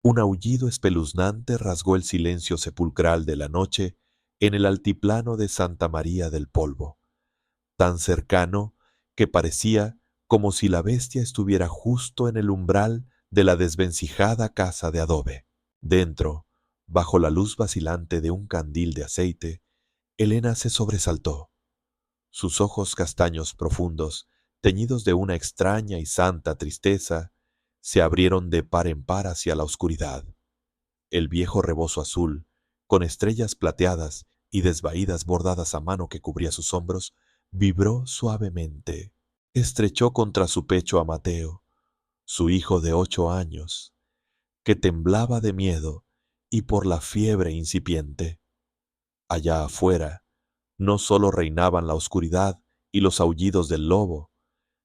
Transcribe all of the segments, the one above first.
Un aullido espeluznante rasgó el silencio sepulcral de la noche en el altiplano de Santa María del Polvo, tan cercano que parecía como si la bestia estuviera justo en el umbral de la desvencijada casa de adobe. Dentro, bajo la luz vacilante de un candil de aceite, Elena se sobresaltó. Sus ojos castaños profundos, teñidos de una extraña y santa tristeza, se abrieron de par en par hacia la oscuridad. El viejo rebozo azul, con estrellas plateadas y desvaídas bordadas a mano que cubría sus hombros, vibró suavemente. Estrechó contra su pecho a Mateo, su hijo de 8 años, que temblaba de miedo y por la fiebre incipiente. Allá afuera, no solo reinaban la oscuridad y los aullidos del lobo,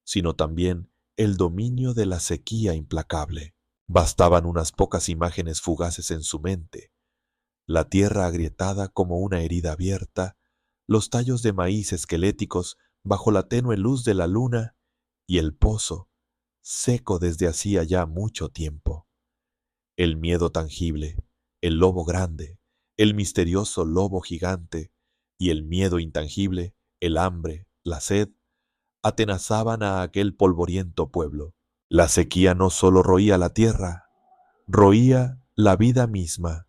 sino también el dominio de la sequía implacable. Bastaban unas pocas imágenes fugaces en su mente: la tierra agrietada como una herida abierta, los tallos de maíz esqueléticos bajo la tenue luz de la luna y el pozo, seco desde hacía ya mucho tiempo. El miedo tangible, el lobo grande, el misterioso lobo gigante y el miedo intangible, el hambre, la sed, atenazaban a aquel polvoriento pueblo. La sequía no solo roía la tierra, roía la vida misma.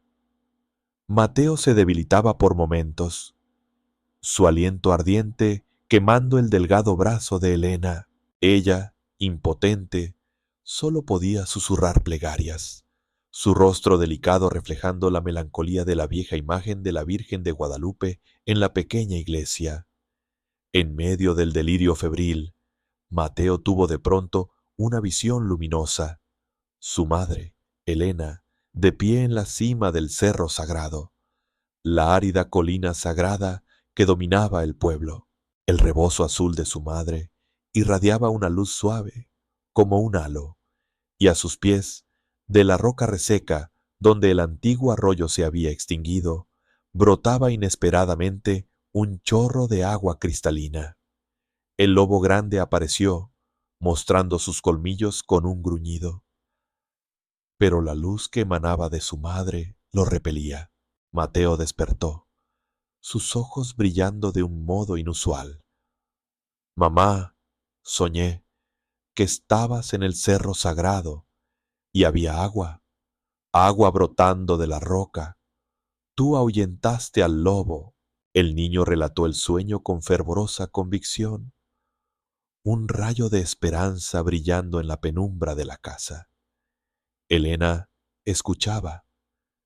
Mateo se debilitaba por momentos, su aliento ardiente quemando el delgado brazo de Elena. Ella, impotente, solo podía susurrar plegarias, su rostro delicado reflejando la melancolía de la vieja imagen de la Virgen de Guadalupe en la pequeña iglesia. En medio del delirio febril, Mateo tuvo de pronto una visión luminosa: su madre, Elena, de pie en la cima del cerro sagrado, la árida colina sagrada que dominaba el pueblo. El rebozo azul de su madre irradiaba una luz suave, como un halo, y a sus pies, de la roca reseca donde el antiguo arroyo se había extinguido, brotaba inesperadamente un chorro de agua cristalina. El lobo grande apareció, mostrando sus colmillos con un gruñido, pero la luz que emanaba de su madre lo repelía. Mateo despertó, sus ojos brillando de un modo inusual. Mamá, soñé que estabas en el cerro sagrado y había agua, agua brotando de la roca. Tú ahuyentaste al lobo. El niño relató el sueño con fervorosa convicción, un rayo de esperanza brillando en la penumbra de la casa. Elena escuchaba,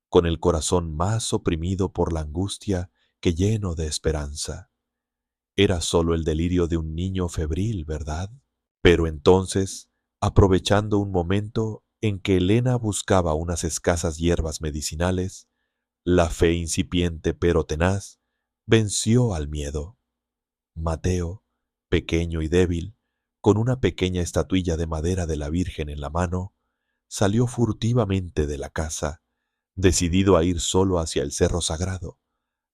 con el corazón más oprimido por la angustia que lleno de esperanza. Era solo el delirio de un niño febril, ¿verdad? Pero entonces, aprovechando un momento en que Elena buscaba unas escasas hierbas medicinales, la fe incipiente pero tenaz venció al miedo. Mateo, pequeño y débil, con una pequeña estatuilla de madera de la Virgen en la mano, salió furtivamente de la casa, decidido a ir solo hacia el cerro sagrado,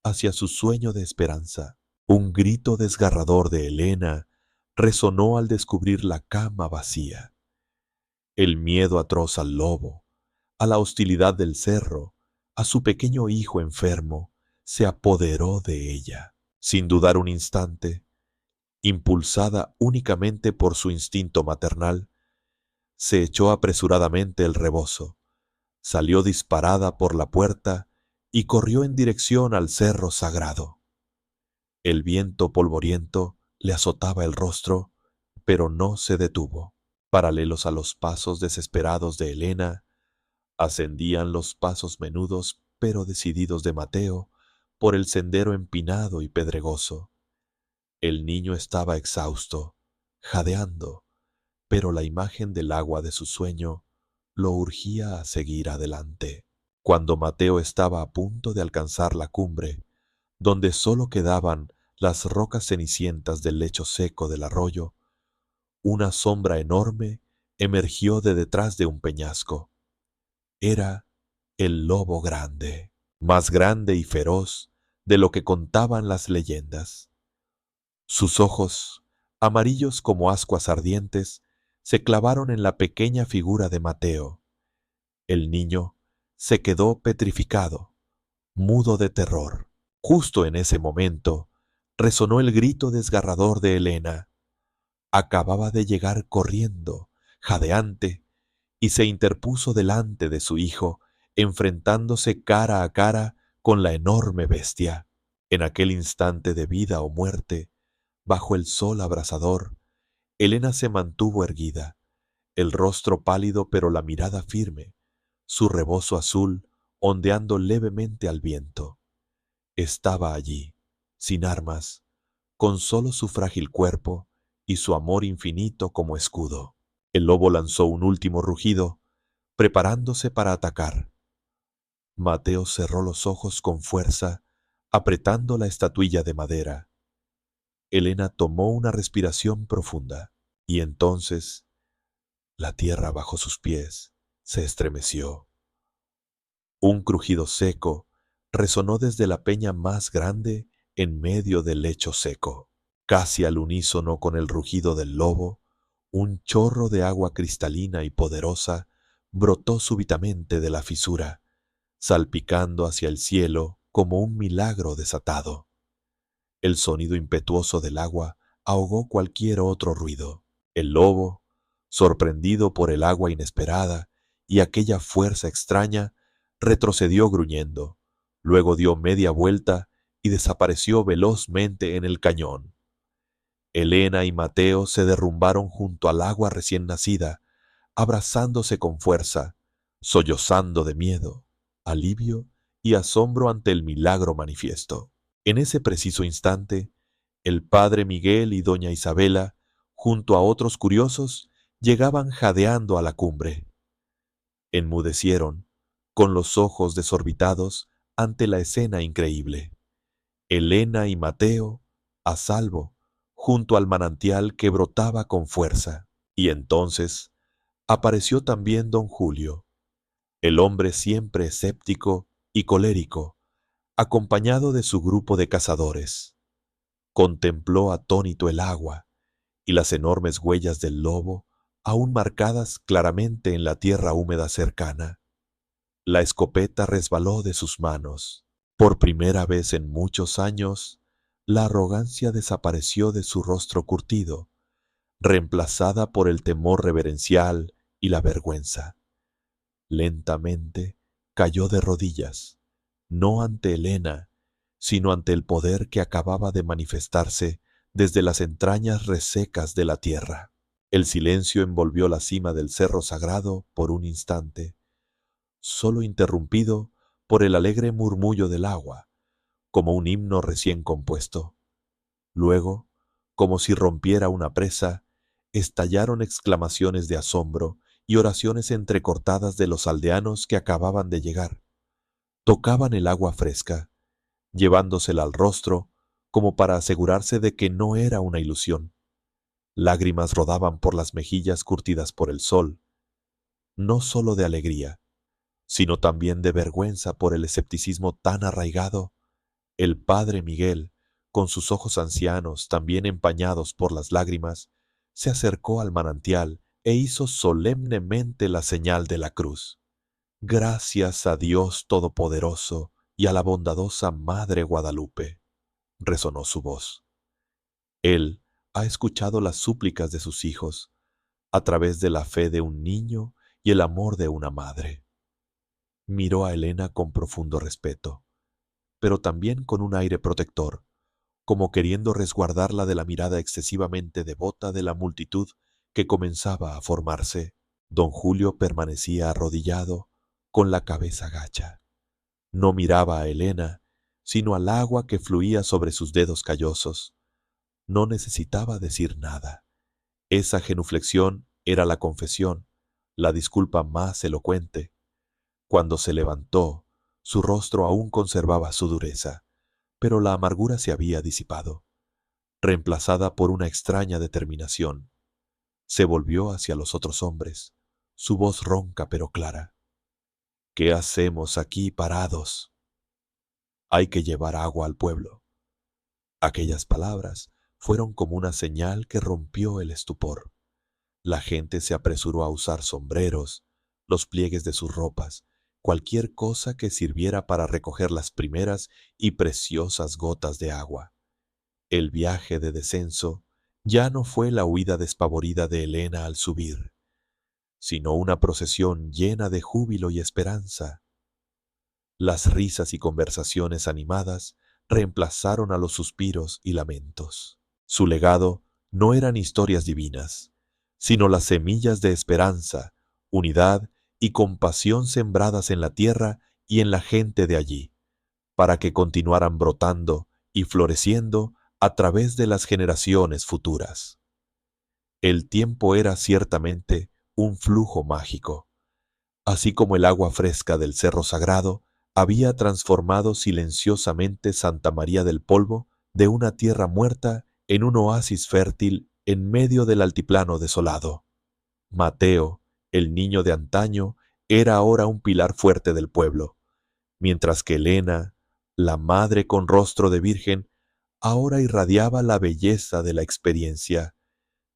hacia su sueño de esperanza. Un grito desgarrador de Elena resonó al descubrir la cama vacía. El miedo atroz al lobo, a la hostilidad del cerro, a su pequeño hijo enfermo, se apoderó de ella. Sin dudar un instante, impulsada únicamente por su instinto maternal, se echó apresuradamente el rebozo, salió disparada por la puerta y corrió en dirección al cerro sagrado. El viento polvoriento le azotaba el rostro, pero no se detuvo. Paralelos a los pasos desesperados de Elena, ascendían los pasos menudos pero decididos de Mateo por el sendero empinado y pedregoso. El niño estaba exhausto, jadeando, pero la imagen del agua de su sueño lo urgía a seguir adelante. Cuando Mateo estaba a punto de alcanzar la cumbre, donde solo quedaban las rocas cenicientas del lecho seco del arroyo, una sombra enorme emergió de detrás de un peñasco. Era el lobo grande, más grande y feroz de lo que contaban las leyendas. Sus ojos, amarillos como ascuas ardientes, se clavaron en la pequeña figura de Mateo. El niño, se quedó petrificado, mudo de terror. Justo en ese momento, resonó el grito desgarrador de Helena. Acababa de llegar corriendo, jadeante, y se interpuso delante de su hijo, enfrentándose cara a cara con la enorme bestia. En aquel instante de vida o muerte, bajo el sol abrasador, Helena se mantuvo erguida, el rostro pálido pero la mirada firme, su rebozo azul ondeando levemente al viento. Estaba allí, sin armas, con solo su frágil cuerpo y su amor infinito como escudo. El lobo lanzó un último rugido, preparándose para atacar. Mateo cerró los ojos con fuerza, apretando la estatuilla de madera. Helena tomó una respiración profunda, y entonces la tierra bajo sus pies se estremeció. Un crujido seco resonó desde la peña más grande en medio del lecho seco. Casi al unísono con el rugido del lobo, un chorro de agua cristalina y poderosa brotó súbitamente de la fisura, salpicando hacia el cielo como un milagro desatado. El sonido impetuoso del agua ahogó cualquier otro ruido. El lobo, sorprendido por el agua inesperada y aquella fuerza extraña, retrocedió gruñendo, luego dio media vuelta y desapareció velozmente en el cañón. Helena y Mateo se derrumbaron junto al agua recién nacida, abrazándose con fuerza, sollozando de miedo, alivio y asombro ante el milagro manifiesto. En ese preciso instante, el padre Miguel y doña Isabela, junto a otros curiosos, llegaban jadeando a la cumbre. Enmudecieron, con los ojos desorbitados, ante la escena increíble. Helena y Mateo, a salvo, junto al manantial que brotaba con fuerza. Y entonces apareció también don Julio, el hombre siempre escéptico y colérico, acompañado de su grupo de cazadores. Contempló atónito el agua y las enormes huellas del lobo, aún marcadas claramente en la tierra húmeda cercana. La escopeta resbaló de sus manos. Por primera vez en muchos años, la arrogancia desapareció de su rostro curtido, reemplazada por el temor reverencial y la vergüenza. Lentamente cayó de rodillas, no ante Helena, sino ante el poder que acababa de manifestarse desde las entrañas resecas de la tierra. El silencio envolvió la cima del cerro sagrado por un instante, solo interrumpido por el alegre murmullo del agua, como un himno recién compuesto. Luego, como si rompiera una presa, estallaron exclamaciones de asombro y oraciones entrecortadas de los aldeanos que acababan de llegar. Tocaban el agua fresca, llevándosela al rostro como para asegurarse de que no era una ilusión. Lágrimas rodaban por las mejillas curtidas por el sol, no solo de alegría, sino también de vergüenza por el escepticismo tan arraigado. El padre Miguel, con sus ojos ancianos también empañados por las lágrimas, se acercó al manantial e hizo solemnemente la señal de la cruz. Gracias a Dios Todopoderoso y a la bondadosa Madre Guadalupe, resonó su voz. Él ha escuchado las súplicas de sus hijos a través de la fe de un niño y el amor de una madre. Miró a Helena con profundo respeto, pero también con un aire protector, como queriendo resguardarla de la mirada excesivamente devota de la multitud que comenzaba a formarse. Don Julio permanecía arrodillado, con la cabeza gacha. No miraba a Helena, sino al agua que fluía sobre sus dedos callosos. No necesitaba decir nada. Esa genuflexión era la confesión, la disculpa más elocuente. Cuando se levantó, su rostro aún conservaba su dureza, pero la amargura se había disipado, reemplazada por una extraña determinación. Se volvió hacia los otros hombres, su voz ronca pero clara. ¿Qué hacemos aquí parados? Hay que llevar agua al pueblo. Aquellas palabras fueron como una señal que rompió el estupor. La gente se apresuró a usar sombreros, los pliegues de sus ropas, cualquier cosa que sirviera para recoger las primeras y preciosas gotas de agua. El viaje de descenso ya no fue la huida despavorida de Helena al subir, sino una procesión llena de júbilo y esperanza. Las risas y conversaciones animadas reemplazaron a los suspiros y lamentos. Su legado no eran historias divinas, sino las semillas de esperanza, unidad y compasión sembradas en la tierra y en la gente de allí, para que continuaran brotando y floreciendo a través de las generaciones futuras. El tiempo era ciertamente un flujo mágico, así como el agua fresca del Cerro Sagrado había transformado silenciosamente Santa María del Polvo de una tierra muerta en un oasis fértil en medio del altiplano desolado. Mateo, el niño de antaño, era ahora un pilar fuerte del pueblo, mientras que Helena, la madre con rostro de virgen, ahora irradiaba la belleza de la experiencia,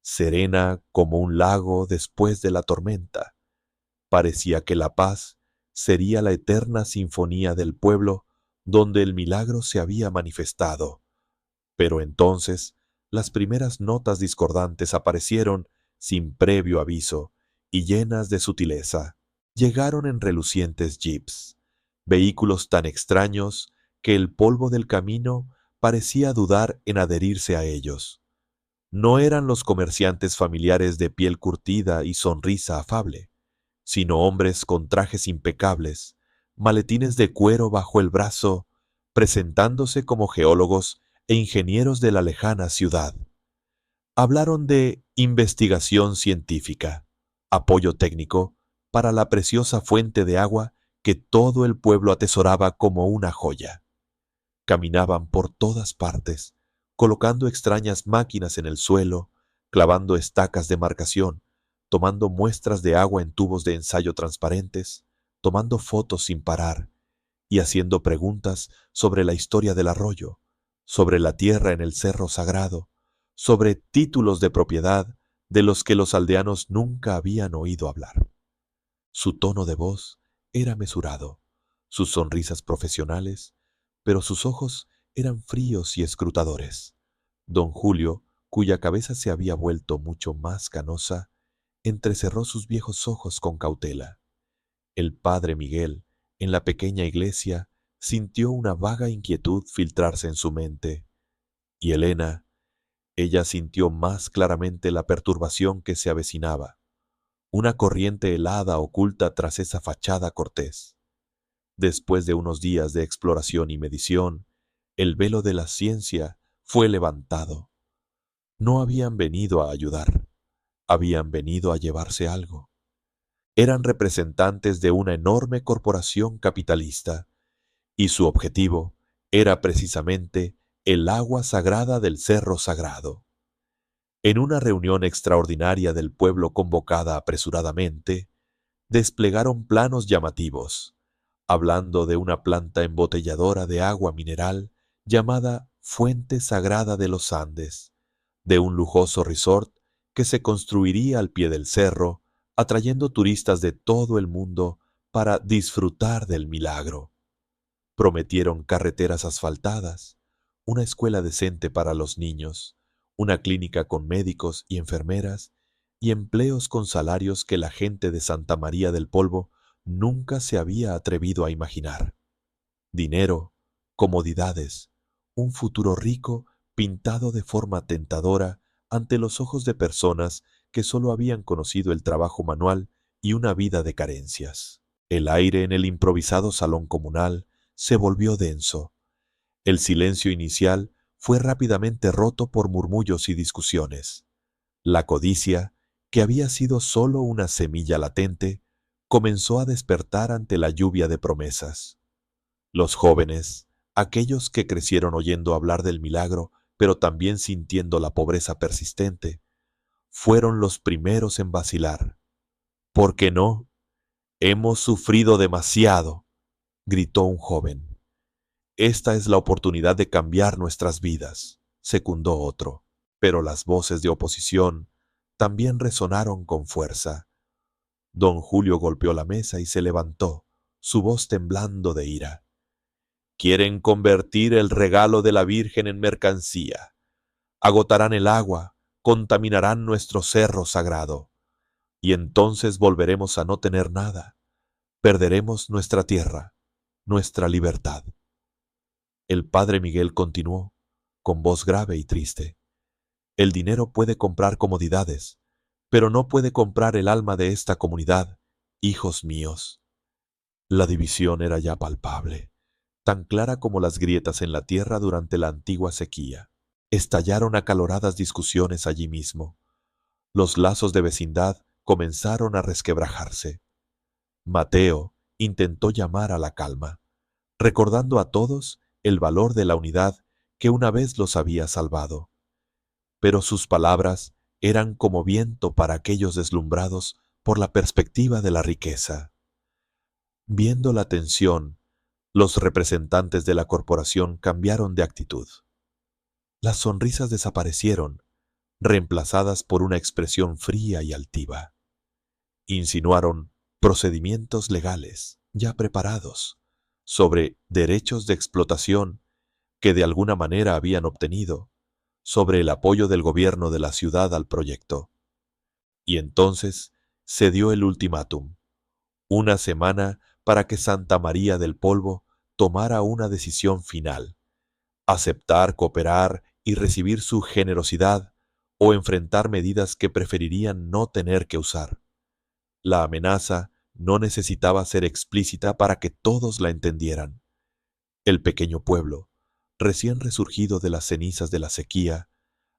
serena como un lago después de la tormenta. Parecía que la paz sería la eterna sinfonía del pueblo donde el milagro se había manifestado. Pero entonces las primeras notas discordantes aparecieron sin previo aviso y llenas de sutileza. Llegaron en relucientes jeeps, vehículos tan extraños que el polvo del camino parecía dudar en adherirse a ellos. No eran los comerciantes familiares de piel curtida y sonrisa afable, sino hombres con trajes impecables, maletines de cuero bajo el brazo, presentándose como geólogos e ingenieros de la lejana ciudad. Hablaron de investigación científica, apoyo técnico para la preciosa fuente de agua que todo el pueblo atesoraba como una joya. Caminaban por todas partes, colocando extrañas máquinas en el suelo, clavando estacas de marcación, tomando muestras de agua en tubos de ensayo transparentes, tomando fotos sin parar y haciendo preguntas sobre la historia del arroyo, sobre la tierra en el Cerro Sagrado, sobre títulos de propiedad de los que los aldeanos nunca habían oído hablar. Su tono de voz era mesurado, sus sonrisas profesionales, pero sus ojos eran fríos y escrutadores. Don Julio, cuya cabeza se había vuelto mucho más canosa, entrecerró sus viejos ojos con cautela. El padre Miguel, en la pequeña iglesia, sintió una vaga inquietud filtrarse en su mente. Y Helena, ella sintió más claramente la perturbación que se avecinaba, una corriente helada oculta tras esa fachada cortés. Después de unos días de exploración y medición, el velo de la ciencia fue levantado. No habían venido a ayudar, habían venido a llevarse algo. Eran representantes de una enorme corporación capitalista, y su objetivo era precisamente el agua sagrada del Cerro Sagrado. En una reunión extraordinaria del pueblo convocada apresuradamente, desplegaron planos llamativos, hablando de una planta embotelladora de agua mineral llamada Fuente Sagrada de los Andes, de un lujoso resort que se construiría al pie del cerro, atrayendo turistas de todo el mundo para disfrutar del milagro. Prometieron carreteras asfaltadas, una escuela decente para los niños, una clínica con médicos y enfermeras, y empleos con salarios que la gente de Santa María del Polvo nunca se había atrevido a imaginar. Dinero, comodidades, un futuro rico pintado de forma tentadora ante los ojos de personas que solo habían conocido el trabajo manual y una vida de carencias. El aire en el improvisado salón comunal se volvió denso. El silencio inicial fue rápidamente roto por murmullos y discusiones. La codicia, que había sido solo una semilla latente, comenzó a despertar ante la lluvia de promesas. Los jóvenes, aquellos que crecieron oyendo hablar del milagro, pero también sintiendo la pobreza persistente, fueron los primeros en vacilar. ¿Por qué no? Hemos sufrido demasiado, gritó un joven. Esta es la oportunidad de cambiar nuestras vidas, secundó otro. Pero las voces de oposición también resonaron con fuerza. Don Julio golpeó la mesa y se levantó, su voz temblando de ira. Quieren convertir el regalo de la Virgen en mercancía. Agotarán el agua, contaminarán nuestro cerro sagrado. Y entonces volveremos a no tener nada. Perderemos nuestra tierra, nuestra libertad. El padre Miguel continuó, con voz grave y triste. El dinero puede comprar comodidades, pero no puede comprar el alma de esta comunidad, hijos míos. La división era ya palpable, tan clara como las grietas en la tierra durante la antigua sequía. Estallaron acaloradas discusiones allí mismo. Los lazos de vecindad comenzaron a resquebrajarse. Mateo intentó llamar a la calma, recordando a todos el valor de la unidad que una vez los había salvado. Pero sus palabras eran como viento para aquellos deslumbrados por la perspectiva de la riqueza. Viendo la tensión, los representantes de la corporación cambiaron de actitud. Las sonrisas desaparecieron, reemplazadas por una expresión fría y altiva. Insinuaron procedimientos legales ya preparados sobre derechos de explotación que de alguna manera habían obtenido, sobre el apoyo del gobierno de la ciudad al proyecto. Y entonces se dio el ultimátum, una semana para que Santa María del Polvo tomara una decisión final, aceptar, cooperar y recibir su generosidad o enfrentar medidas que preferirían no tener que usar. La amenaza no necesitaba ser explícita para que todos la entendieran. El pequeño pueblo, recién resurgido de las cenizas de la sequía,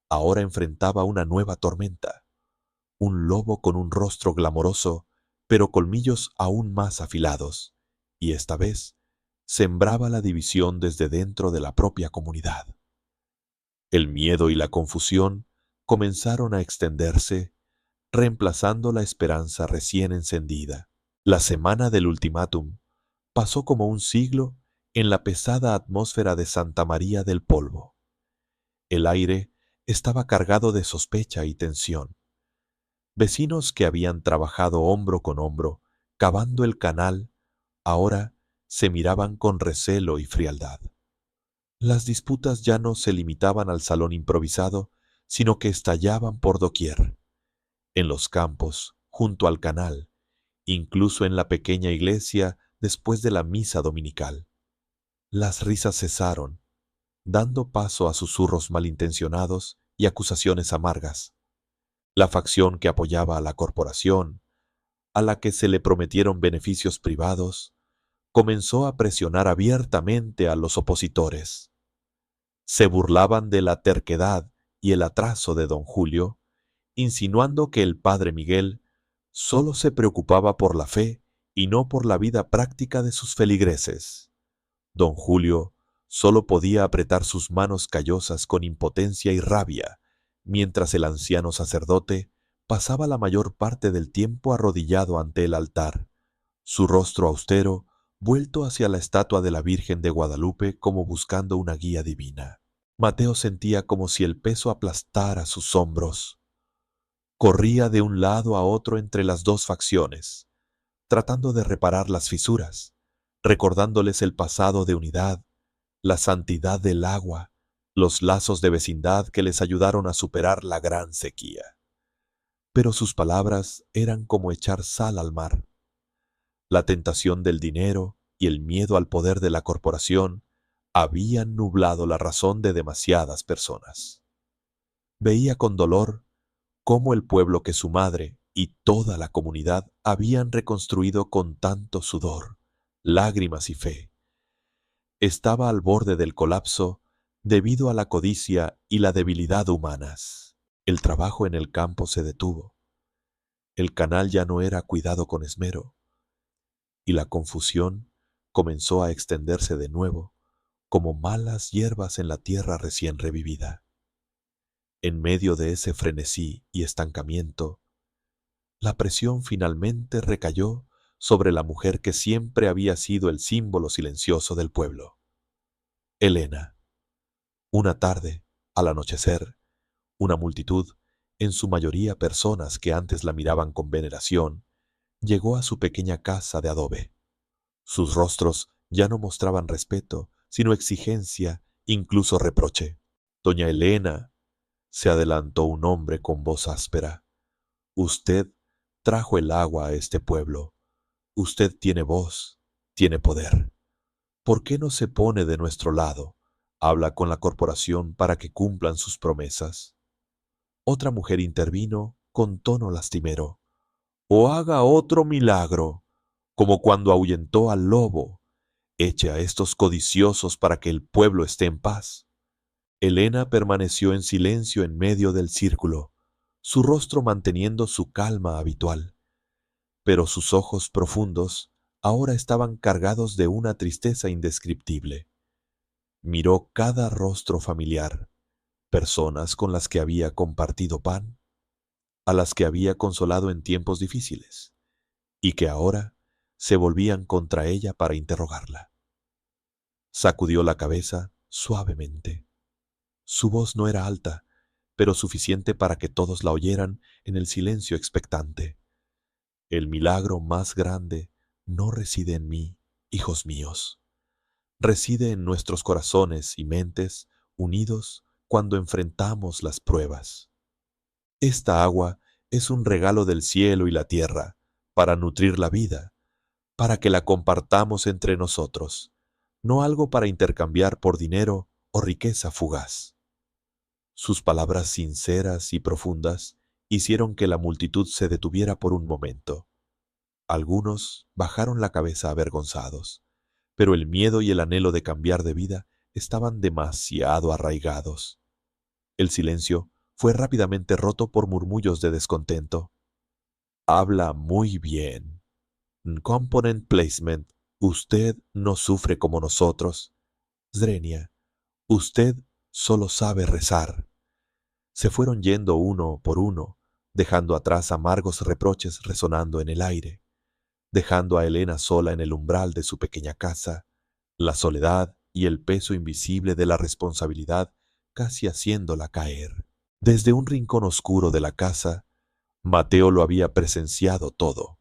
ahora enfrentaba una nueva tormenta. Un lobo con un rostro glamoroso, pero colmillos aún más afilados, y esta vez sembraba la división desde dentro de la propia comunidad. El miedo y la confusión comenzaron a extenderse, reemplazando la esperanza recién encendida. La semana del ultimátum pasó como un siglo en la pesada atmósfera de Santa María del Polvo. El aire estaba cargado de sospecha y tensión. Vecinos que habían trabajado hombro con hombro, cavando el canal, ahora se miraban con recelo y frialdad. Las disputas ya no se limitaban al salón improvisado, sino que estallaban por doquier. En los campos, junto al canal, incluso en la pequeña iglesia después de la misa dominical. Las risas cesaron, dando paso a susurros malintencionados y acusaciones amargas. La facción que apoyaba a la corporación, a la que se le prometieron beneficios privados, comenzó a presionar abiertamente a los opositores. Se burlaban de la terquedad y el atraso de don Julio, insinuando que el padre Miguel solo se preocupaba por la fe y no por la vida práctica de sus feligreses. Don Julio solo podía apretar sus manos callosas con impotencia y rabia, mientras el anciano sacerdote pasaba la mayor parte del tiempo arrodillado ante el altar, su rostro austero vuelto hacia la estatua de la Virgen de Guadalupe como buscando una guía divina. Mateo sentía como si el peso aplastara sus hombros. Corría de un lado a otro entre las dos facciones, tratando de reparar las fisuras, recordándoles el pasado de unidad, la santidad del agua, los lazos de vecindad que les ayudaron a superar la gran sequía. Pero sus palabras eran como echar sal al mar. La tentación del dinero y el miedo al poder de la corporación habían nublado la razón de demasiadas personas. Veía con dolor cómo el pueblo que su madre y toda la comunidad habían reconstruido con tanto sudor, lágrimas y fe, estaba al borde del colapso debido a la codicia y la debilidad humanas. El trabajo en el campo se detuvo. El canal ya no era cuidado con esmero, y la confusión comenzó a extenderse de nuevo, como malas hierbas en la tierra recién revivida. En medio de ese frenesí y estancamiento, la presión finalmente recayó sobre la mujer que siempre había sido el símbolo silencioso del pueblo. Elena. Una tarde, al anochecer, una multitud, en su mayoría personas que antes la miraban con veneración, llegó a su pequeña casa de adobe. Sus rostros ya no mostraban respeto, sino exigencia, incluso reproche. Doña Elena, se adelantó un hombre con voz áspera. Usted trajo el agua a este pueblo. Usted tiene voz, tiene poder. ¿Por qué no se pone de nuestro lado? Habla con la corporación para que cumplan sus promesas. Otra mujer intervino con tono lastimero. O haga otro milagro, como cuando ahuyentó al lobo. Eche a estos codiciosos para que el pueblo esté en paz. Elena permaneció en silencio en medio del círculo, su rostro manteniendo su calma habitual, pero sus ojos profundos ahora estaban cargados de una tristeza indescriptible. Miró cada rostro familiar, personas con las que había compartido pan, a las que había consolado en tiempos difíciles, y que ahora se volvían contra ella para interrogarla. Sacudió la cabeza suavemente. Su voz no era alta, pero suficiente para que todos la oyeran en el silencio expectante. El milagro más grande no reside en mí, hijos míos. Reside en nuestros corazones y mentes unidos cuando enfrentamos las pruebas. Esta agua es un regalo del cielo y la tierra para nutrir la vida, para que la compartamos entre nosotros, no algo para intercambiar por dinero o riqueza fugaz. Sus palabras sinceras y profundas hicieron que la multitud se detuviera por un momento. Algunos bajaron la cabeza avergonzados, pero el miedo y el anhelo de cambiar de vida estaban demasiado arraigados. El silencio fue rápidamente roto por murmullos de descontento. Habla muy bien. Component placement. Usted no sufre como nosotros. Zrenia, usted solo sabe rezar. Se fueron yendo uno por uno, dejando atrás amargos reproches resonando en el aire, dejando a Elena sola en el umbral de su pequeña casa, la soledad y el peso invisible de la responsabilidad casi haciéndola caer. Desde un rincón oscuro de la casa, Mateo lo había presenciado todo.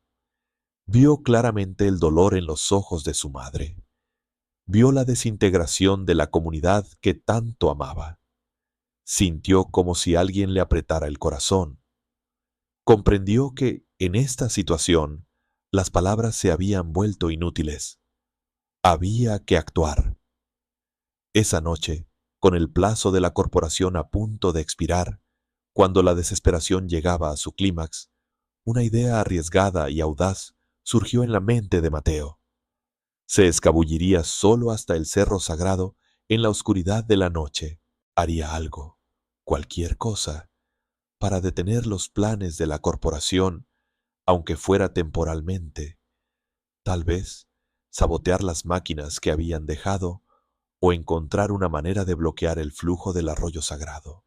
Vio claramente el dolor en los ojos de su madre. Vio la desintegración de la comunidad que tanto amaba. Sintió como si alguien le apretara el corazón. Comprendió que, en esta situación, las palabras se habían vuelto inútiles. Había que actuar. Esa noche, con el plazo de la corporación a punto de expirar, cuando la desesperación llegaba a su clímax, una idea arriesgada y audaz surgió en la mente de Mateo. Se escabulliría solo hasta el cerro sagrado en la oscuridad de la noche. Haría algo, cualquier cosa, para detener los planes de la corporación, aunque fuera temporalmente. Tal vez sabotear las máquinas que habían dejado o encontrar una manera de bloquear el flujo del arroyo sagrado.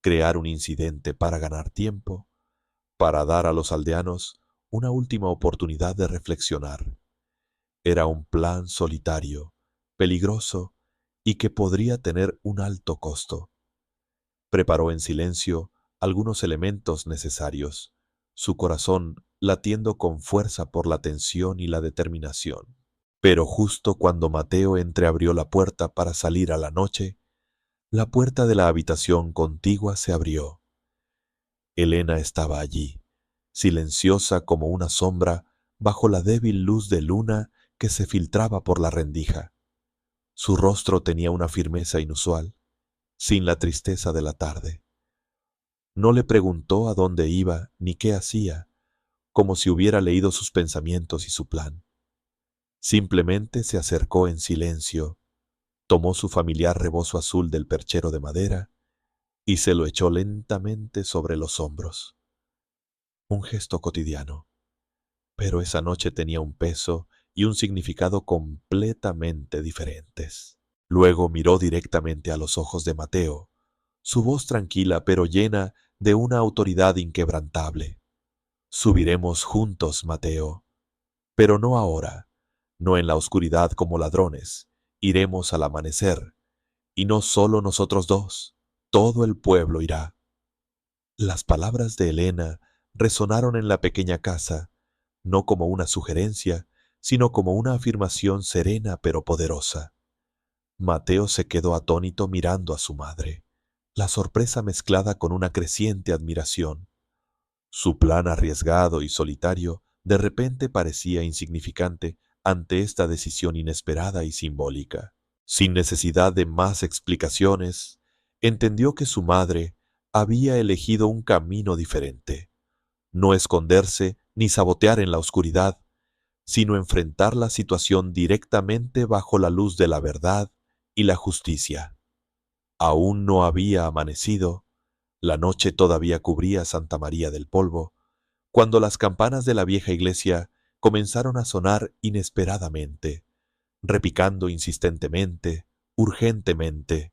Crear un incidente para ganar tiempo, para dar a los aldeanos una última oportunidad de reflexionar. Era un plan solitario, peligroso y que podría tener un alto costo. Preparó en silencio algunos elementos necesarios, su corazón latiendo con fuerza por la tensión y la determinación. Pero justo cuando Mateo entreabrió la puerta para salir a la noche, la puerta de la habitación contigua se abrió. Elena estaba allí, silenciosa como una sombra bajo la débil luz de luna que se filtraba por la rendija. Su rostro tenía una firmeza inusual, sin la tristeza de la tarde. No le preguntó a dónde iba ni qué hacía, como si hubiera leído sus pensamientos y su plan. Simplemente se acercó en silencio, tomó su familiar rebozo azul del perchero de madera y se lo echó lentamente sobre los hombros. Un gesto cotidiano, pero esa noche tenía un peso y un significado completamente diferentes. Luego miró directamente a los ojos de Mateo, su voz tranquila pero llena de una autoridad inquebrantable. Subiremos juntos, Mateo, pero no ahora, no en la oscuridad como ladrones. Iremos al amanecer, y no solo nosotros dos, todo el pueblo irá. Las palabras de Elena resonaron en la pequeña casa, no como una sugerencia, sino como una afirmación serena pero poderosa. Mateo se quedó atónito mirando a su madre, la sorpresa mezclada con una creciente admiración. Su plan arriesgado y solitario de repente parecía insignificante ante esta decisión inesperada y simbólica. Sin necesidad de más explicaciones, entendió que su madre había elegido un camino diferente: no esconderse ni sabotear en la oscuridad, sino enfrentar la situación directamente bajo la luz de la verdad y la justicia. Aún no había amanecido, la noche todavía cubría Santa María del Polvo, cuando las campanas de la vieja iglesia comenzaron a sonar inesperadamente, repicando insistentemente, urgentemente.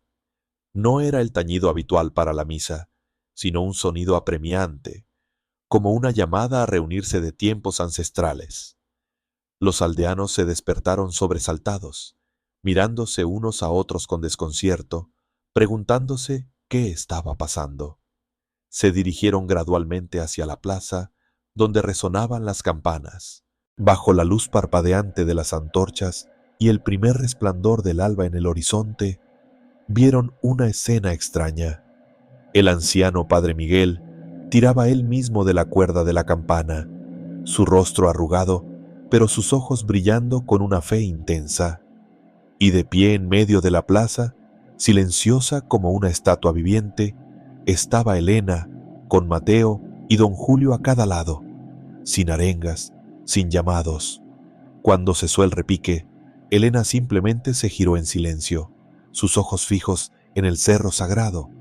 No era el tañido habitual para la misa, sino un sonido apremiante, como una llamada a reunirse de tiempos ancestrales. Los aldeanos se despertaron sobresaltados, mirándose unos a otros con desconcierto, preguntándose qué estaba pasando. Se dirigieron gradualmente hacia la plaza, donde resonaban las campanas. Bajo la luz parpadeante de las antorchas y el primer resplandor del alba en el horizonte, vieron una escena extraña. El anciano Padre Miguel tiraba él mismo de la cuerda de la campana, su rostro arrugado, pero sus ojos brillando con una fe intensa. Y de pie en medio de la plaza, silenciosa como una estatua viviente, estaba Elena, con Mateo y don Julio a cada lado, sin arengas, sin llamados. Cuando cesó el repique, Elena simplemente se giró en silencio, sus ojos fijos en el cerro sagrado,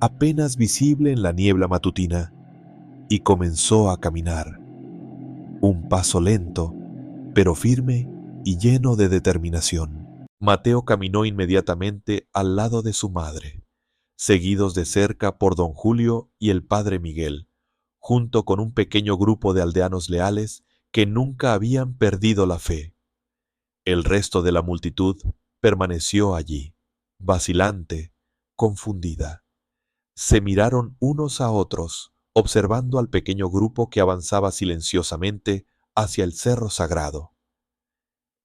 apenas visible en la niebla matutina, y comenzó a caminar. Un paso lento, pero firme y lleno de determinación. Mateo caminó inmediatamente al lado de su madre, seguidos de cerca por don Julio y el padre Miguel, junto con un pequeño grupo de aldeanos leales que nunca habían perdido la fe. El resto de la multitud permaneció allí, vacilante, confundida. Se miraron unos a otros, observando al pequeño grupo que avanzaba silenciosamente hacia el cerro sagrado.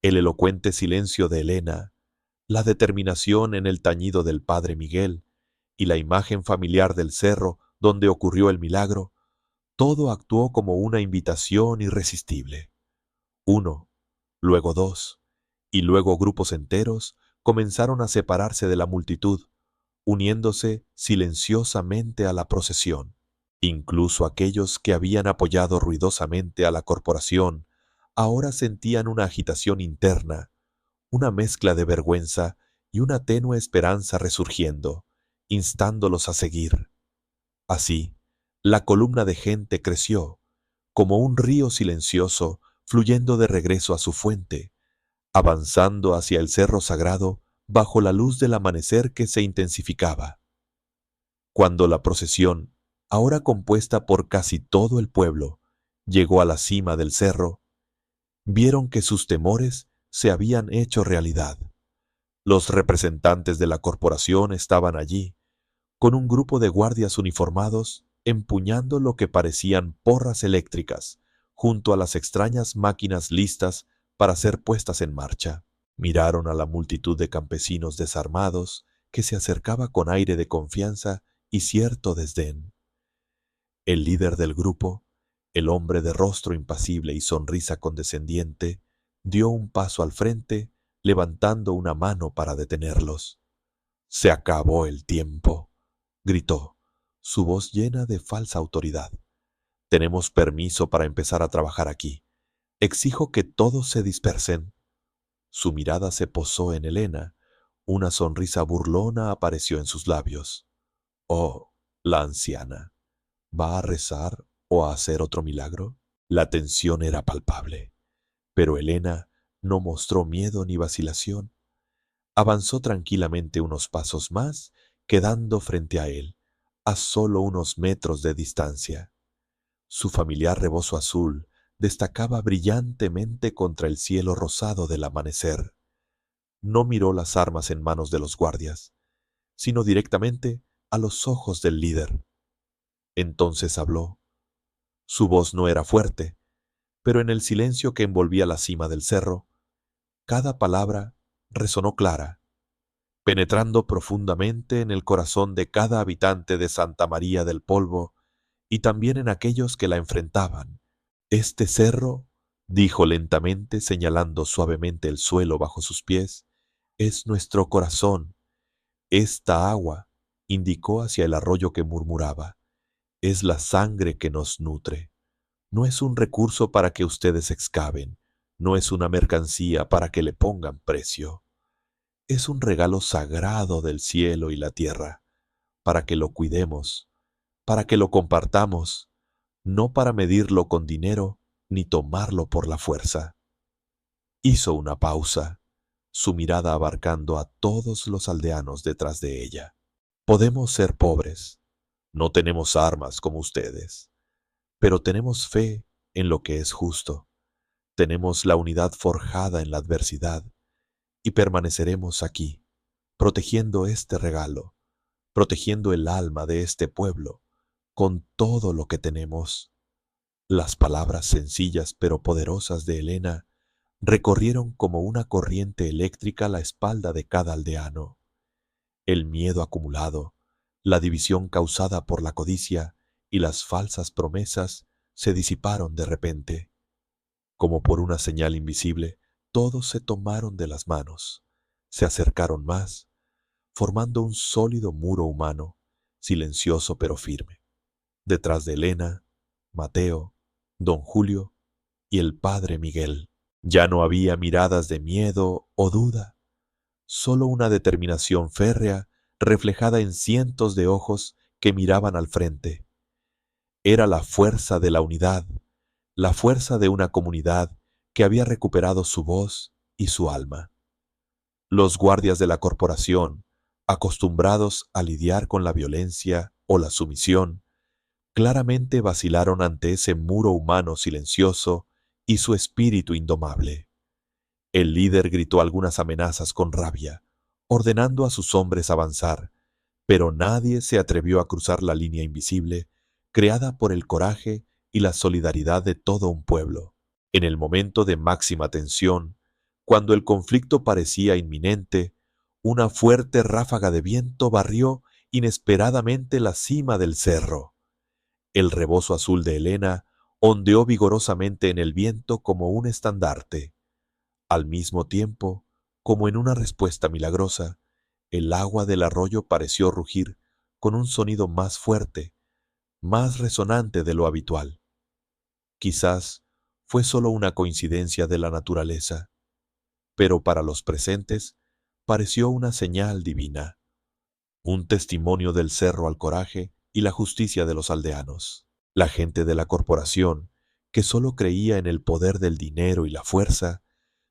El elocuente silencio de Elena, la determinación en el tañido del padre Miguel y la imagen familiar del cerro donde ocurrió el milagro, todo actuó como una invitación irresistible. Uno, luego dos, y luego grupos enteros comenzaron a separarse de la multitud, uniéndose silenciosamente a la procesión. Incluso aquellos que habían apoyado ruidosamente a la corporación ahora sentían una agitación interna, una mezcla de vergüenza y una tenue esperanza resurgiendo, instándolos a seguir. Así, la columna de gente creció, como un río silencioso fluyendo de regreso a su fuente, avanzando hacia el cerro sagrado bajo la luz del amanecer que se intensificaba. Cuando la procesión, ahora compuesta por casi todo el pueblo, llegó a la cima del cerro, vieron que sus temores se habían hecho realidad. Los representantes de la corporación estaban allí, con un grupo de guardias uniformados empuñando lo que parecían porras eléctricas, junto a las extrañas máquinas listas para ser puestas en marcha. Miraron a la multitud de campesinos desarmados que se acercaba con aire de confianza y cierto desdén. El líder del grupo, el hombre de rostro impasible y sonrisa condescendiente, dio un paso al frente, levantando una mano para detenerlos. «Se acabó el tiempo», gritó, su voz llena de falsa autoridad. «Tenemos permiso para empezar a trabajar aquí. Exijo que todos se dispersen». Su mirada se posó en Elena. Una sonrisa burlona apareció en sus labios. «Oh, la anciana, ¿va a rezar o a hacer otro milagro?» La tensión era palpable, pero Elena no mostró miedo ni vacilación. Avanzó tranquilamente unos pasos más, quedando frente a él, a solo unos metros de distancia. Su familiar rebozo azul destacaba brillantemente contra el cielo rosado del amanecer. No miró las armas en manos de los guardias, sino directamente a los ojos del líder. Entonces habló. Su voz no era fuerte, pero en el silencio que envolvía la cima del cerro, cada palabra resonó clara, penetrando profundamente en el corazón de cada habitante de Santa María del Polvo y también en aquellos que la enfrentaban. Este cerro, dijo lentamente señalando suavemente el suelo bajo sus pies, es nuestro corazón. Esta agua, indicó hacia el arroyo que murmuraba, es la sangre que nos nutre. No es un recurso para que ustedes excaven, no es una mercancía para que le pongan precio. Es un regalo sagrado del cielo y la tierra, para que lo cuidemos, para que lo compartamos, no para medirlo con dinero ni tomarlo por la fuerza. Hizo una pausa, su mirada abarcando a todos los aldeanos detrás de ella. Podemos ser pobres, no tenemos armas como ustedes, pero tenemos fe en lo que es justo. Tenemos la unidad forjada en la adversidad y permaneceremos aquí, protegiendo este regalo, protegiendo el alma de este pueblo con todo lo que tenemos. Las palabras sencillas pero poderosas de Elena recorrieron como una corriente eléctrica la espalda de cada aldeano. El miedo acumulado, la división causada por la codicia y las falsas promesas se disiparon de repente. Como por una señal invisible, todos se tomaron de las manos, se acercaron más, formando un sólido muro humano, silencioso pero firme. Detrás de Elena, Mateo, don Julio y el padre Miguel. Ya no había miradas de miedo o duda, solo una determinación férrea reflejada en cientos de ojos que miraban al frente. Era la fuerza de la unidad, la fuerza de una comunidad que había recuperado su voz y su alma. Los guardias de la corporación, acostumbrados a lidiar con la violencia o la sumisión, claramente vacilaron ante ese muro humano silencioso y su espíritu indomable. El líder gritó algunas amenazas con rabia, ordenando a sus hombres avanzar, pero nadie se atrevió a cruzar la línea invisible creada por el coraje y la solidaridad de todo un pueblo. En el momento de máxima tensión, cuando el conflicto parecía inminente, una fuerte ráfaga de viento barrió inesperadamente la cima del cerro. El rebozo azul de Elena ondeó vigorosamente en el viento como un estandarte. Al mismo tiempo, como en una respuesta milagrosa, el agua del arroyo pareció rugir con un sonido más fuerte, más resonante de lo habitual. Quizás fue solo una coincidencia de la naturaleza, pero para los presentes pareció una señal divina, un testimonio del cerro al coraje y la justicia de los aldeanos. La gente de la corporación, que solo creía en el poder del dinero y la fuerza,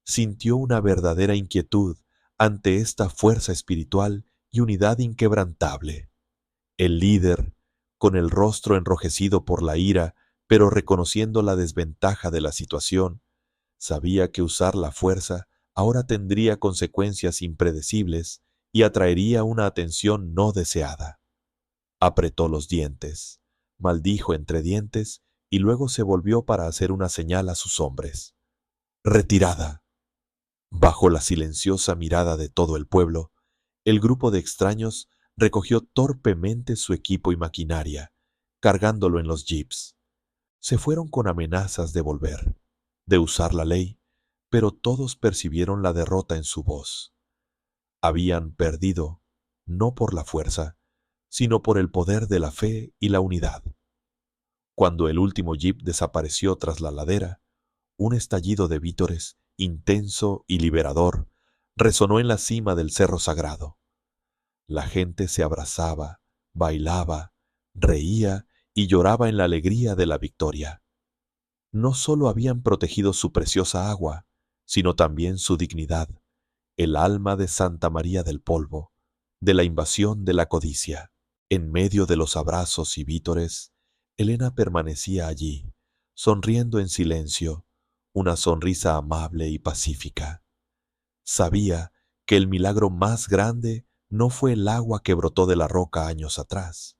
sintió una verdadera inquietud ante esta fuerza espiritual y unidad inquebrantable. El líder, con el rostro enrojecido por la ira, pero reconociendo la desventaja de la situación, sabía que usar la fuerza ahora tendría consecuencias impredecibles y atraería una atención no deseada. Apretó los dientes, maldijo entre dientes y luego se volvió para hacer una señal a sus hombres. ¡Retirada! Bajo la silenciosa mirada de todo el pueblo, el grupo de extraños recogió torpemente su equipo y maquinaria, cargándolo en los jeeps. Se fueron con amenazas de volver, de usar la ley, pero todos percibieron la derrota en su voz. Habían perdido, no por la fuerza, sino por el poder de la fe y la unidad. Cuando el último jeep desapareció tras la ladera, un estallido de vítores, intenso y liberador, resonó en la cima del cerro sagrado. La gente se abrazaba, bailaba, reía y lloraba en la alegría de la victoria. No solo habían protegido su preciosa agua, sino también su dignidad, el alma de Santa María del Polvo, de la invasión de la codicia. En medio de los abrazos y vítores, Elena permanecía allí, sonriendo en silencio, una sonrisa amable y pacífica. Sabía que el milagro más grande no fue el agua que brotó de la roca años atrás,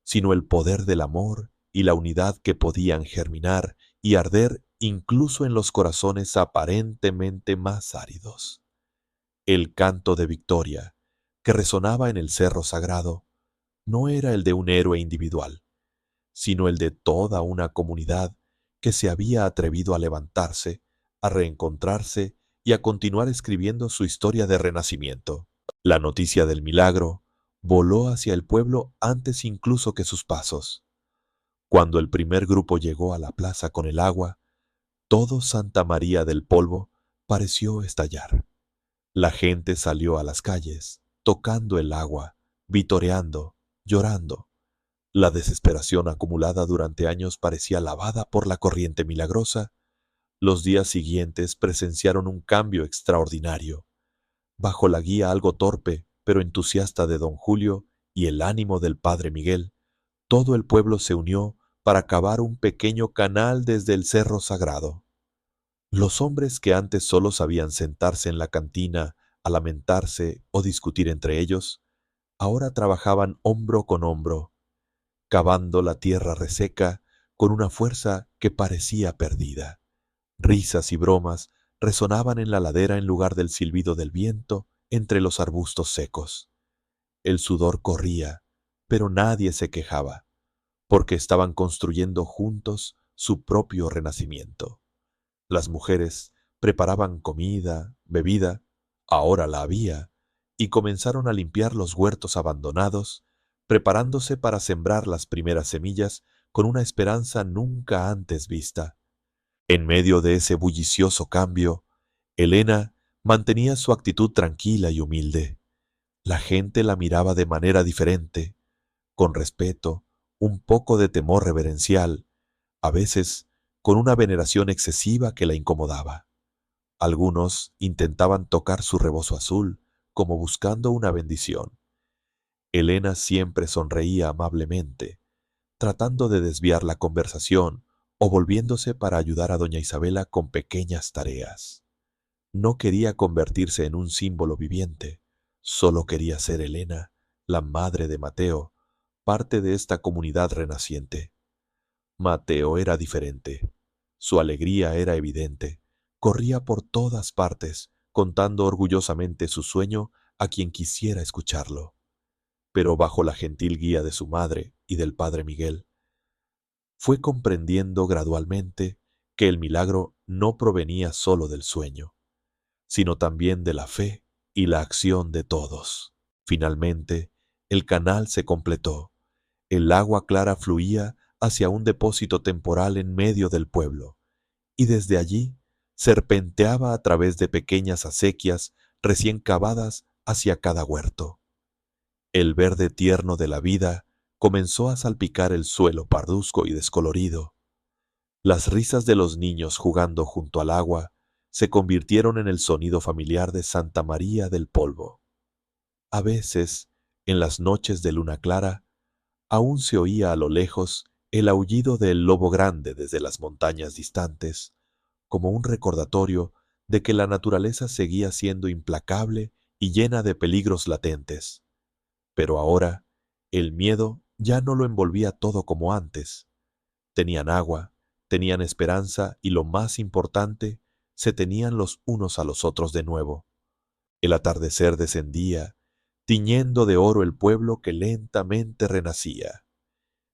sino el poder del amor y la unidad que podían germinar y arder incluso en los corazones aparentemente más áridos. El canto de victoria, que resonaba en el cerro sagrado, no era el de un héroe individual, sino el de toda una comunidad que se había atrevido a levantarse, a reencontrarse y a continuar escribiendo su historia de renacimiento. La noticia del milagro voló hacia el pueblo antes incluso que sus pasos. Cuando el primer grupo llegó a la plaza con el agua, todo Santa María del Polvo pareció estallar. La gente salió a las calles, tocando el agua, vitoreando, llorando. La desesperación acumulada durante años parecía lavada por la corriente milagrosa. Los días siguientes presenciaron un cambio extraordinario. Bajo la guía algo torpe, pero entusiasta de don Julio y el ánimo del padre Miguel, todo el pueblo se unió para cavar un pequeño canal desde el cerro sagrado. Los hombres que antes solo sabían sentarse en la cantina a lamentarse o discutir entre ellos, ahora trabajaban hombro con hombro, cavando la tierra reseca con una fuerza que parecía perdida. Risas y bromas resonaban en la ladera en lugar del silbido del viento entre los arbustos secos. El sudor corría, pero nadie se quejaba, porque estaban construyendo juntos su propio renacimiento. Las mujeres preparaban comida, bebida, ahora la había, y comenzaron a limpiar los huertos abandonados, preparándose para sembrar las primeras semillas con una esperanza nunca antes vista. En medio de ese bullicioso cambio, Elena mantenía su actitud tranquila y humilde. La gente la miraba de manera diferente, con respeto, un poco de temor reverencial, a veces con una veneración excesiva que la incomodaba. Algunos intentaban tocar su rebozo azul, como buscando una bendición. Elena siempre sonreía amablemente, tratando de desviar la conversación o volviéndose para ayudar a doña Isabela con pequeñas tareas. No quería convertirse en un símbolo viviente, solo quería ser Elena, la madre de Mateo, parte de esta comunidad renaciente. Mateo era diferente. Su alegría era evidente. Corría por todas partes, contando orgullosamente su sueño a quien quisiera escucharlo. Pero bajo la gentil guía de su madre y del padre Miguel, fue comprendiendo gradualmente que el milagro no provenía solo del sueño, sino también de la fe y la acción de todos. Finalmente, el canal se completó. El agua clara fluía hacia un depósito temporal en medio del pueblo, y desde allí serpenteaba a través de pequeñas acequias recién cavadas hacia cada huerto. El verde tierno de la vida comenzó a salpicar el suelo parduzco y descolorido. Las risas de los niños jugando junto al agua se convirtieron en el sonido familiar de Santa María del Polvo. A veces, en las noches de luna clara, aún se oía a lo lejos el aullido del lobo grande desde las montañas distantes, como un recordatorio de que la naturaleza seguía siendo implacable y llena de peligros latentes. Pero ahora, el miedo ya no lo envolvía todo como antes. Tenían agua, tenían esperanza y lo más importante, se tenían los unos a los otros de nuevo. El atardecer descendía, tiñendo de oro el pueblo que lentamente renacía.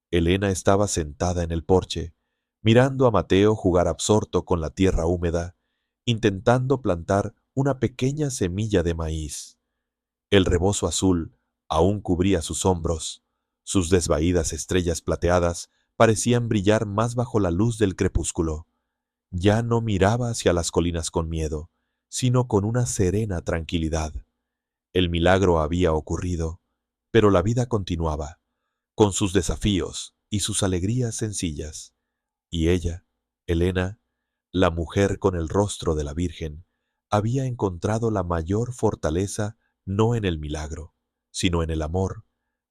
Elena estaba sentada en el porche, mirando a Mateo jugar absorto con la tierra húmeda, intentando plantar una pequeña semilla de maíz. El rebozo azul aún cubría sus hombros. Sus desvaídas estrellas plateadas parecían brillar más bajo la luz del crepúsculo. Ya no miraba hacia las colinas con miedo, sino con una serena tranquilidad. El milagro había ocurrido, pero la vida continuaba, con sus desafíos y sus alegrías sencillas. Y ella, Elena, la mujer con el rostro de la Virgen, había encontrado la mayor fortaleza no en el milagro, sino en el amor,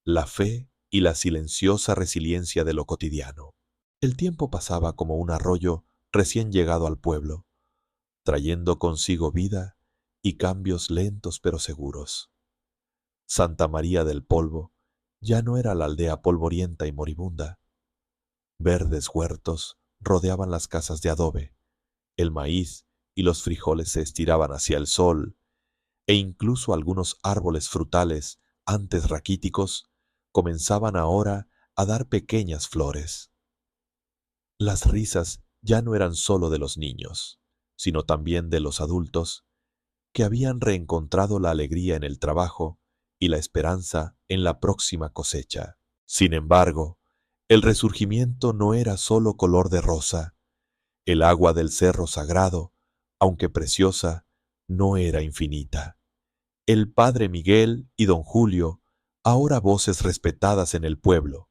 la fe y la silenciosa resiliencia de lo cotidiano. El tiempo pasaba como un arroyo recién llegado al pueblo, trayendo consigo vida y cambios lentos pero seguros. Santa María del Polvo ya no era la aldea polvorienta y moribunda. Verdes huertos, rodeaban las casas de adobe, el maíz y los frijoles se estiraban hacia el sol, e incluso algunos árboles frutales, antes raquíticos, comenzaban ahora a dar pequeñas flores. Las risas ya no eran solo de los niños, sino también de los adultos, que habían reencontrado la alegría en el trabajo y la esperanza en la próxima cosecha. Sin embargo, el resurgimiento no era solo color de rosa. El agua del cerro sagrado, aunque preciosa, no era infinita. El padre Miguel y don Julio, ahora voces respetadas en el pueblo,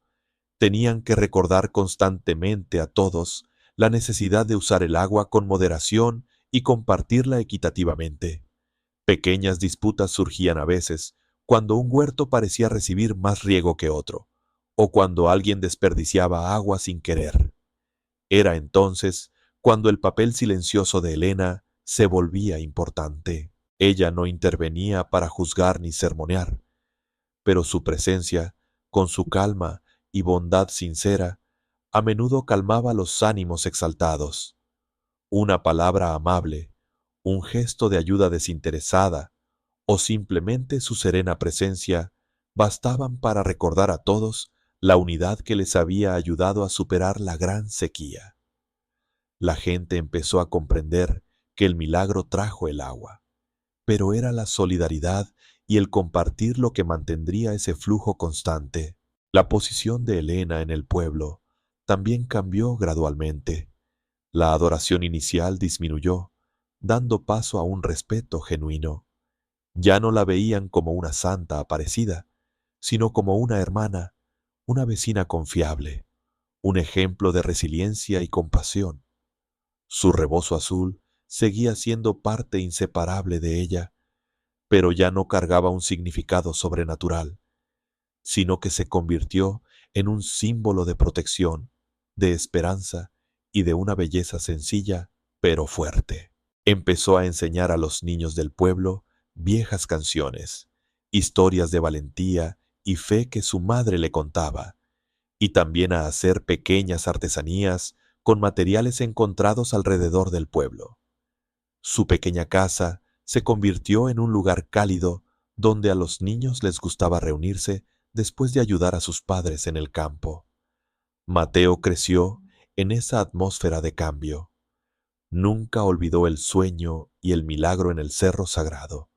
tenían que recordar constantemente a todos la necesidad de usar el agua con moderación y compartirla equitativamente. Pequeñas disputas surgían a veces cuando un huerto parecía recibir más riego que otro, o cuando alguien desperdiciaba agua sin querer. Era entonces cuando el papel silencioso de Elena se volvía importante. Ella no intervenía para juzgar ni sermonear, pero su presencia, con su calma y bondad sincera, a menudo calmaba los ánimos exaltados. Una palabra amable, un gesto de ayuda desinteresada, o simplemente su serena presencia, bastaban para recordar a todos la unidad que les había ayudado a superar la gran sequía. La gente empezó a comprender que el milagro trajo el agua, pero era la solidaridad y el compartir lo que mantendría ese flujo constante. La posición de Elena en el pueblo también cambió gradualmente. La adoración inicial disminuyó, dando paso a un respeto genuino. Ya no la veían como una santa aparecida, sino como una hermana, una vecina confiable, un ejemplo de resiliencia y compasión. Su rebozo azul seguía siendo parte inseparable de ella, pero ya no cargaba un significado sobrenatural, sino que se convirtió en un símbolo de protección, de esperanza y de una belleza sencilla, pero fuerte. Empezó a enseñar a los niños del pueblo viejas canciones, historias de valentía y fe que su madre le contaba, y también a hacer pequeñas artesanías con materiales encontrados alrededor del pueblo. Su pequeña casa se convirtió en un lugar cálido donde a los niños les gustaba reunirse después de ayudar a sus padres en el campo. Mateo creció en esa atmósfera de cambio. Nunca olvidó el sueño y el milagro en el cerro sagrado,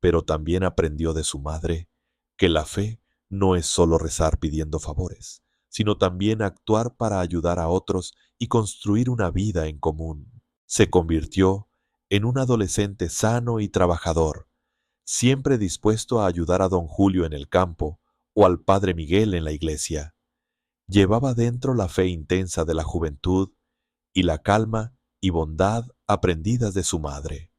pero también aprendió de su madre que la fe no es solo rezar pidiendo favores, sino también actuar para ayudar a otros y construir una vida en común. Se convirtió en un adolescente sano y trabajador, siempre dispuesto a ayudar a don Julio en el campo o al padre Miguel en la iglesia. Llevaba dentro la fe intensa de la juventud y la calma y bondad aprendidas de su madre.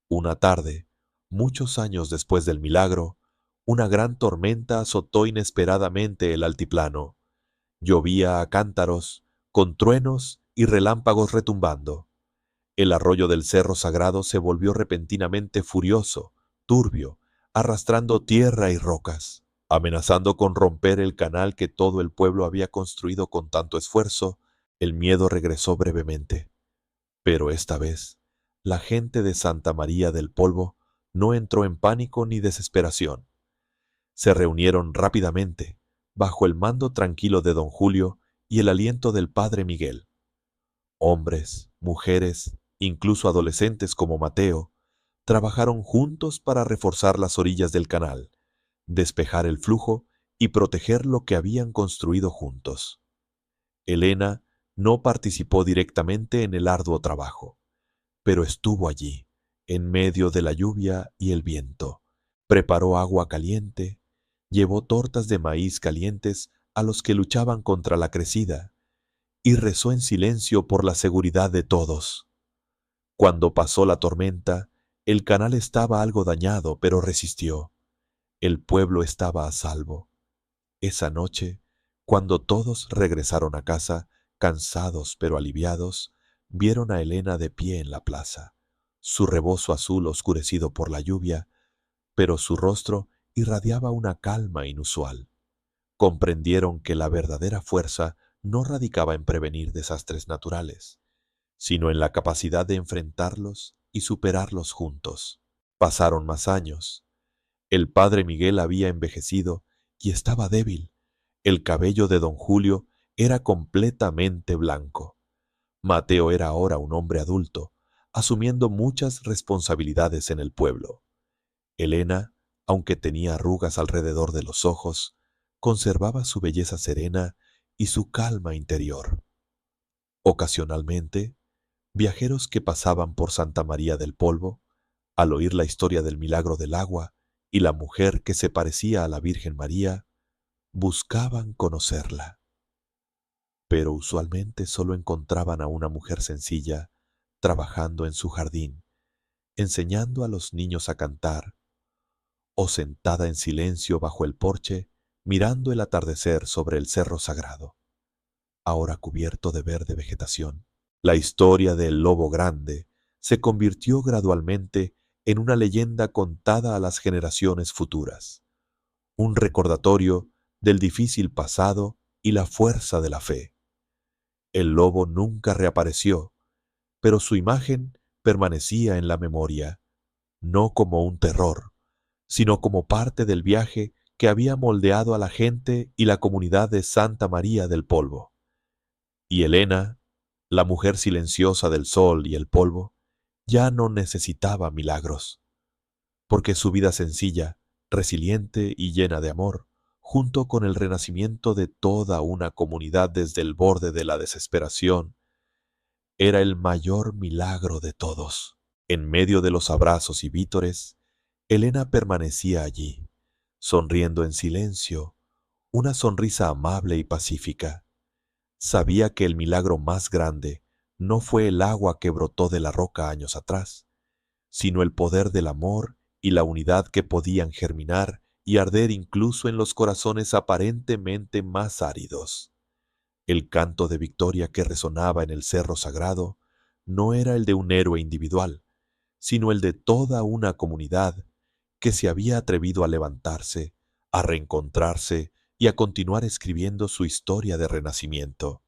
Una tarde, muchos años después del milagro, una gran tormenta azotó inesperadamente el altiplano. Llovía a cántaros, con truenos y relámpagos retumbando. El arroyo del cerro sagrado se volvió repentinamente furioso, turbio, arrastrando tierra y rocas. Amenazando con romper el canal que todo el pueblo había construido con tanto esfuerzo, el miedo regresó brevemente. Pero esta vez, la gente de Santa María del Polvo no entró en pánico ni desesperación. Se reunieron rápidamente, bajo el mando tranquilo de don Julio y el aliento del padre Miguel. Hombres, mujeres, incluso adolescentes como Mateo, trabajaron juntos para reforzar las orillas del canal, despejar el flujo y proteger lo que habían construido juntos. Elena no participó directamente en el arduo trabajo, pero estuvo allí, en medio de la lluvia y el viento. Preparó agua caliente, llevó tortas de maíz calientes a los que luchaban contra la crecida, y rezó en silencio por la seguridad de todos. Cuando pasó la tormenta, el canal estaba algo dañado, pero resistió. El pueblo estaba a salvo. Esa noche, cuando todos regresaron a casa, cansados pero aliviados, vieron a Elena de pie en la plaza, su rebozo azul oscurecido por la lluvia, pero su rostro irradiaba una calma inusual. Comprendieron que la verdadera fuerza no radicaba en prevenir desastres naturales, sino en la capacidad de enfrentarlos y superarlos juntos. Pasaron más años. El padre Miguel había envejecido y estaba débil. El cabello de don Julio era completamente blanco. Mateo era ahora un hombre adulto, asumiendo muchas responsabilidades en el pueblo. Elena, aunque tenía arrugas alrededor de los ojos, conservaba su belleza serena y su calma interior. Ocasionalmente, viajeros que pasaban por Santa María del Polvo, al oír la historia del milagro del agua y la mujer que se parecía a la Virgen María, buscaban conocerla. Pero usualmente solo encontraban a una mujer sencilla trabajando en su jardín, enseñando a los niños a cantar, o sentada en silencio bajo el porche, mirando el atardecer sobre el cerro sagrado, ahora cubierto de verde vegetación. La historia del lobo grande se convirtió gradualmente en una leyenda contada a las generaciones futuras, un recordatorio del difícil pasado y la fuerza de la fe. El lobo nunca reapareció, pero su imagen permanecía en la memoria, no como un terror, sino como parte del viaje que había moldeado a la gente y la comunidad de Santa María del Polvo. Y Elena, la mujer silenciosa del sol y el polvo, ya no necesitaba milagros, porque su vida sencilla, resiliente y llena de amor, junto con el renacimiento de toda una comunidad desde el borde de la desesperación, era el mayor milagro de todos. En medio de los abrazos y vítores, Elena permanecía allí, sonriendo en silencio, una sonrisa amable y pacífica. Sabía que el milagro más grande no fue el agua que brotó de la roca años atrás, sino el poder del amor y la unidad que podían germinar y arder incluso en los corazones aparentemente más áridos. El canto de victoria que resonaba en el cerro sagrado no era el de un héroe individual, sino el de toda una comunidad que se había atrevido a levantarse, a reencontrarse y a continuar escribiendo su historia de renacimiento.